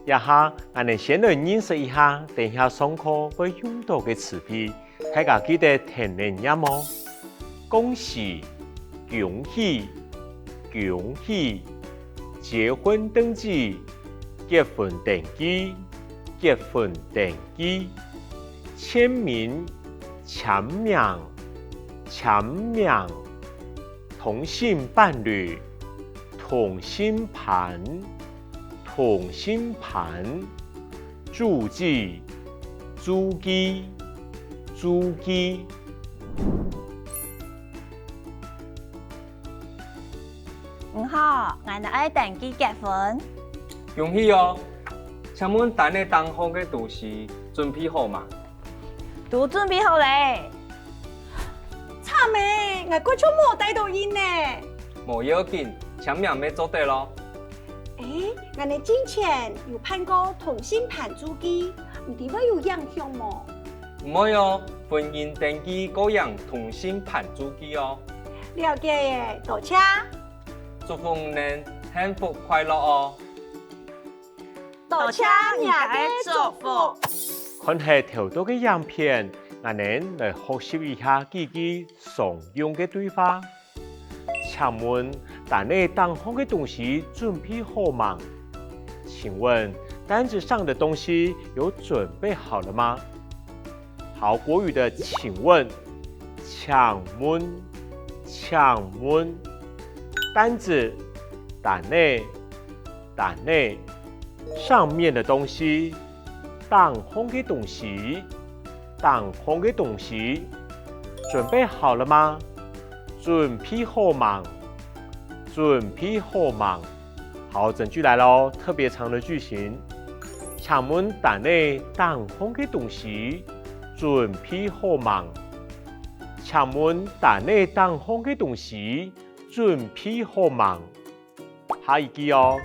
一下，我哋先来认识一下，等下上课会用到嘅词汇，大家记得听练一么？恭喜、恭喜、恭喜！结婚登记、结婚登记、结婚登记！签名、签名、签名！同性伴侣、同心盘、同心盘！注记、注记、注记！好，我哋爱登记结婚。恭喜哦！请问等你当好嘅东西准备好吗？都准备好嘞。惨诶，我嗰出冇带到音呢。冇要紧，签名咪做得咯。我哋之前有判过同性盘主机，唔知会有影响冇？唔好哟，婚姻登记个人同心盘主机哦。了解耶，多谢。祝福您幸福快乐哦！多谢你嘅祝福。看下头多嘅影片，我哋来学习一下几句常用嘅对话。请问，等你当好嘅东西准备好吗？请问，单子上的东西有准备好了吗？好，国语的请问，请问，请问。单子，等你，等你，上面的东西，当空嘅东西，当空嘅东西，准备好了吗？准备好吗？准备好吗？好，整句来咯，特别长的句型。请问等你当空嘅东西，准备好吗？请问等你当空嘅东西。准备好吗？下一句哦，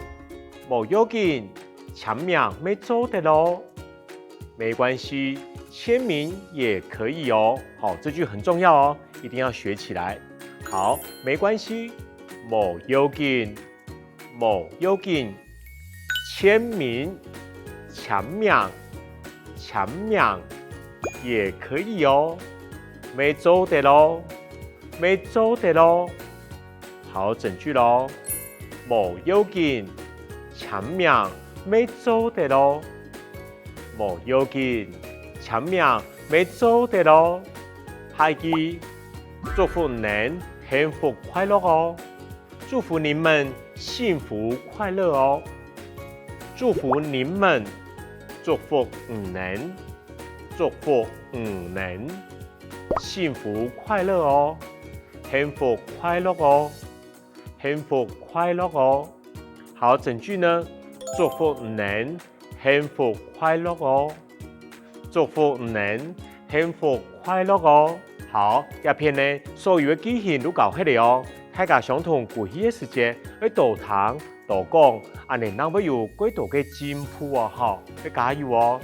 冇要紧，签名没做的咯，没关系，签名也可以哦。好，这句很重要哦，一定要学起来。好，没关系，冇要紧，冇要紧，签名，签名，签名也可以哦，没做的咯，没做的咯。好，整句咯，冇要紧，签名没做得咯，冇要紧，签名没做得咯。下一句，祝福您幸福快乐哦，祝福你们幸福快乐哦，祝福你们，祝福您，祝福您幸福快乐哦，幸福快乐哦。幸福快乐哦！好，整句呢，祝福您幸福快乐哦！祝福您幸福快乐哦！好，一篇呢，所有的句型都搞起嚟哦。大家相同过去嘅时间，去多听多讲，安尼能够有更多嘅进步哦！好，要加油哦！